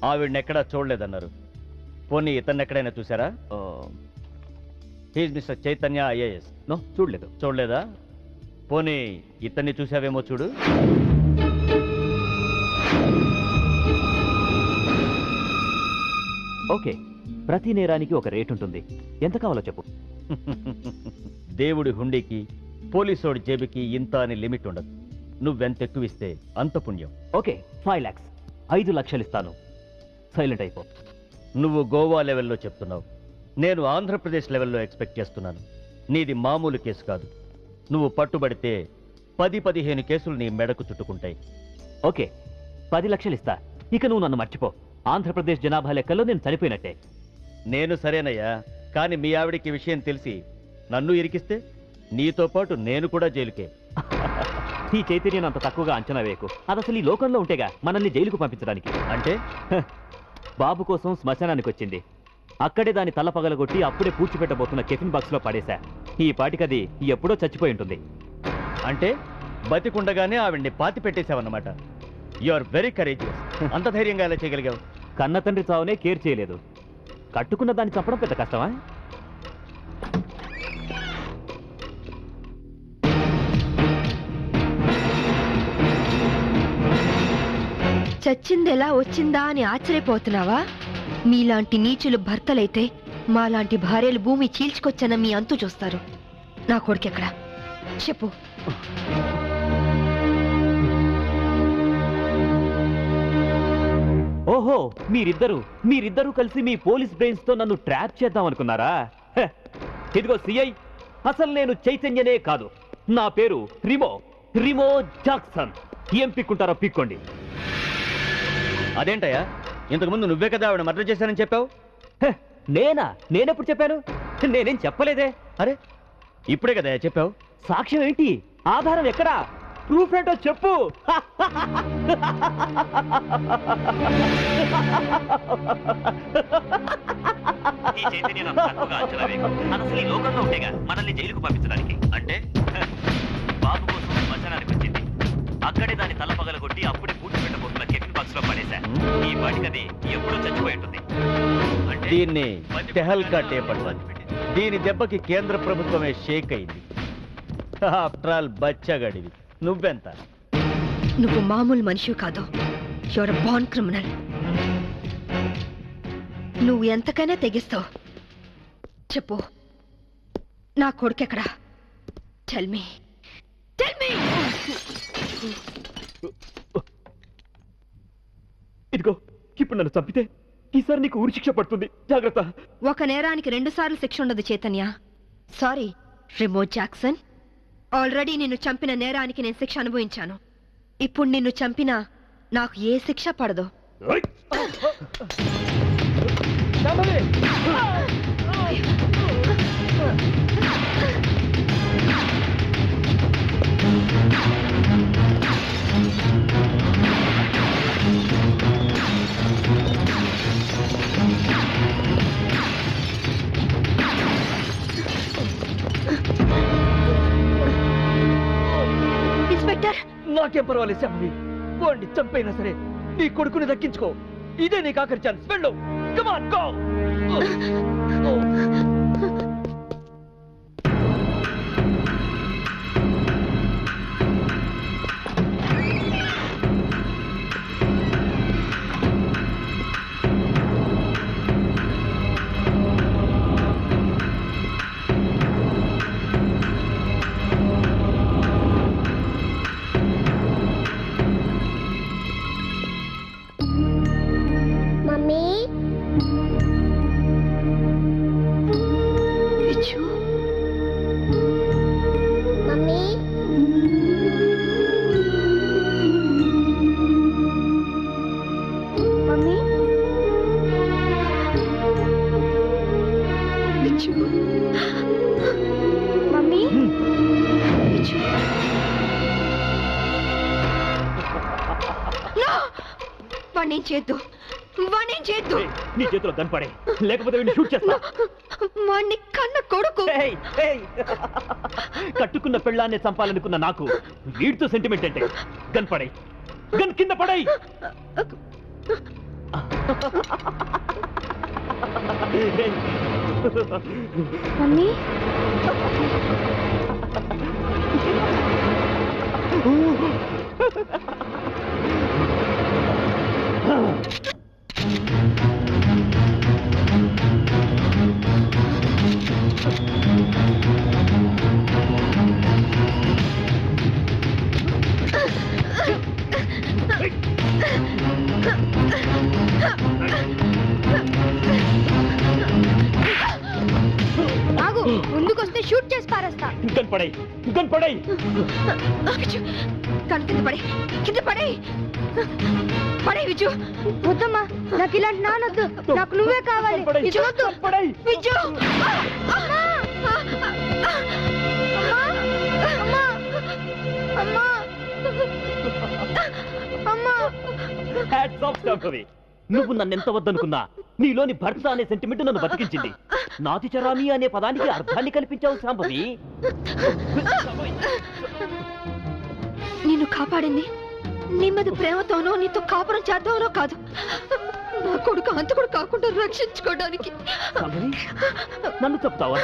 ఆవిడని ఎక్కడా చూడలేదన్నారు. పోనీ ఇతన్ని ఎక్కడైనా చూసారా? He's mister Chaitanya IAS. No, చూడలేదు. చూడలేదా? పోనీ ఇతన్ని చూసావేమో చూడు. ఓకే, ప్రతి నేరానికి ఒక రేట్ ఉంటుంది. ఎంత కావాలో చెప్పు. దేవుడి హుండీకి పోలీసోడి జేబుకి ఇంత అని లిమిట్ ఉండదు. నువ్వెంత ఎక్కువ ఇస్తే అంత పుణ్యం. ఓకే, 5 lakhs, 5 లక్షలు ఇస్తాను. సైలెంట్ అయిపో. నువ్వు గోవా లెవెల్లో చెప్తున్నావు, నేను ఆంధ్రప్రదేశ్ లెవెల్లో ఎక్స్పెక్ట్ చేస్తున్నాను. నీది మామూలు కేసు కాదు. నువ్వు పట్టుబడితే 10-15 కేసులు నీ మెడకు చుట్టుకుంటాయి. ఓకే, 10 లక్షలు ఇస్తా. ఇక నువ్వు నన్ను మర్చిపో. ఆంధ్రప్రదేశ్ జనాభా లెక్కల్లో నేను చనిపోయినట్టే. నేను సరేనయ్యా, కానీ మీ ఆవిడికి విషయం తెలిసి నన్ను ఇరికిస్తే నీతో పాటు నేను కూడా జైలుకే. ఈ చైతన్యం అంత తక్కువగా అంచనా వేయకు. అది అసలు ఈ లోకంలో ఉంటేగా మనల్ని జైలుకు పంపించడానికి. అంటే బాబు కోసం శ్మశానానికి వచ్చింది. అక్కడే దాని తల పగలగొట్టి అప్పుడే పూడ్చిపెట్టబోతున్న కెఫిన్ బాక్స్ లో పడేశా. ఈ పాటికది ఎప్పుడో చచ్చిపోయి ఉంటుంది. అంటే బతికుండగానే ఆవిడ్ని పాతి పెట్టేశావన్నమాట. You are very courageous. అంత ధైర్యంగా ఎలా చేయగలిగావు? కన్న తండ్రి చావునే కేర్ చేయలేదు. కట్టుకున్న దాన్ని చంపడం పెద్ద కష్టమా? చచ్చింది ఎలా వచ్చిందా అని ఆశ్చర్యపోతున్నావా? మీలాంటి నీచులు భర్తలైతే మాలాంటి భార్యలు భూమి చీల్చుకొచ్చన్న మీ అంతు చూస్తారు. నా కొడుకెక్కడా చెప్పు. ఓహో, మీరిద్దరూ కలిసి మీ పోలీస్ బ్రెయిన్స్ తో నన్ను ట్రాప్ చేద్దాం అనుకున్నారా? ఇదిగో సిఐ, అసలు నేను చైతన్యనే కాదు. నా పేరు రిమో జాక్సన్. ఏం పిక్కుంటారో పిక్కోండి. అదేంటయ్యా, ఇంతకుముందు నువ్వే కదా ఆవిడ మర్డర్ చేశానని చెప్పావు. నేనెప్పుడు చెప్పాను? నేనేం చెప్పలేదే. అరే, ఇప్పుడే కదా చెప్పావు. సాక్ష్యం ఏంటి? ఆధారం ఎక్కడా? ప్రూఫ్ ఏంటో చెప్పు. మనల్ని జైలుకు పంపించడానికి. అంటే బాబు కోసం శ్మశానానికి వచ్చింది. అక్కడే దాని తల పగలగొట్టి అప్పుడే పూర్తి పెట్టబోతున్న కెఫిన్ బాక్స్ లో పడేశా. ఈ వాటికది ఎప్పుడో చచ్చిపోయి ఉంటుంది. దీన్ని టెహల్కా టేప్ అంటారు. దీని దెబ్బకి కేంద్ర ప్రభుత్వమే షేక్ అయింది. ఆఫ్టర్ ఆల్ బచ్చగడివి. నువ్వెంత? నువ్వు మామూలు మనిషి కాదు. Your born criminal. నువ్వు ఎంతకైనా తెగిస్తావు. చెప్పు, నా కొడుకెక్కడా? Tell me. ఇదిగో, ఇప్పుడు నన్ను చంపితే ఈసారి నీకు ఊరి శిక్ష పడుతుంది. జాగ్రత్త. ఒక నేరానికి 2 సార్లు శిక్ష ఉండదు Chaitanya. Sorry Remo Jackson. Already నిన్ను చంపిన నేరానికి నేను శిక్ష అనుభవించాను. ఇప్పుడు నిన్ను చంపినా నాకు ఏ శిక్ష పడదు. ఇన్స్పెక్టర్, నాకేం పర్వాలేదు శాంభవి. వాడిని చంపైనా సరే నీ కొడుకుని దక్కించుకో. ఇదే నీకు ఆఖరి ఛాన్స్. వెళ్ళు. Come on, go. వాణ్ణేం చేద్దు. నీ చేతిలో గన్ పడే, లేకపోతే వీడిని షూట్ చేస్తా. వాణ్ణి కన్న కొడుకు. కట్టుకున్న పెళ్ళాన్ని చంపాలనుకున్న నాకు వీడితో సెంటిమెంట్ అంటే. గన్ పడే, గన్ కింద పడై. మమ్మీ ఆగు, ముందుకొస్తే షూట్ చేసి పారేస్తా. కనపడాయి విజు, కన్ను కింద పడే, కింద పడే, పడే విజు. వద్దమ్మా, నాకు ఇలాంటి నానొద్దు, నాకు నువ్వే కావాలి. విజు వద్దు, విజు. అమ్మా! అమ్మా! అమ్మా! అమ్మా! Hats off Shambhavi. నువ్వు నన్నెంత వద్దనుకున్నా నీలోని భర్త అనే సెంటిమెంట్ నన్ను బతికించింది. నాతి చరామి అనే పదానికి అర్థాన్ని కల్పించావు శాంభవి. నిన్ను కాపాడింది నీ మీద ప్రేమతోనో నీతో కాపురం చేద్దామనో కాదు, నా కొడుకు అంతకుడు కాకుండా రక్షించుకోవడానికి. శాంభవి, నన్ను చెప్తావా?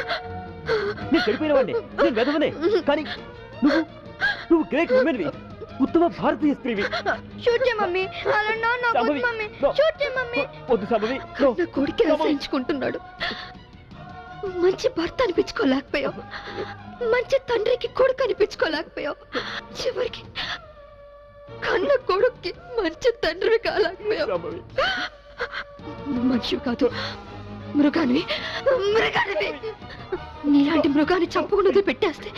నేను చెడిపోయినవాడిని, నేను వెధవనే. కానీ నువ్వు గ్రేట్ ఉమెన్వి, ఉత్తమ భారతీయ స్త్రీవి. షూట్ చేయ మమ్మీ, అలా నా శాంభవి, మమ్మీ, no. షూట్ చేయ మమ్మీ. వద్దు శాంభవి, no. నా కొడుకు రక్షించుకుంటున్నాడు. మంచి భర్త అనిపించుకోలేకపోయావు, మంచి తండ్రికి కొడుకు అనిపించుకోలేకపోయావు, చివరికి కన్న కొడుక్కి మంచి తండ్రివి కాలేకపోయావు. శాంభవి, మనిషి కాదు, మృగానివి. నీలాంటి మృగాన్ని చంపుకున్నది పెట్టేస్తే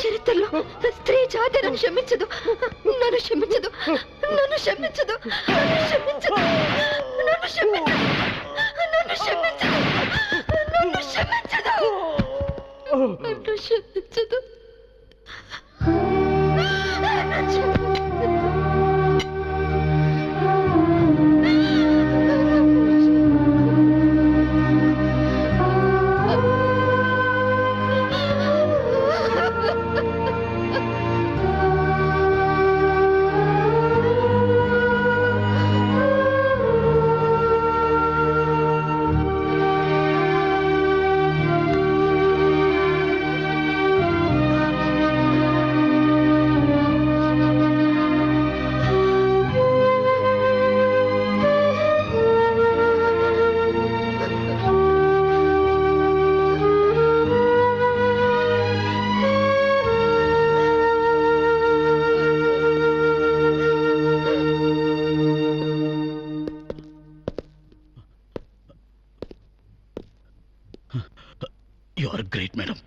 చరిత్రలో స్త్రీ జాతి నన్ను క్షమించదు, నన్ను క్షమించదు, నన్ను క్షమించదు, నన్ను క్షమించదు, నన్ను క్షమించదు, నన్ను క్షమించదు, నన్ను క్షమించదు, నన్ను క్షమించదు, నన్ను క్షమించదు. You are great, madam.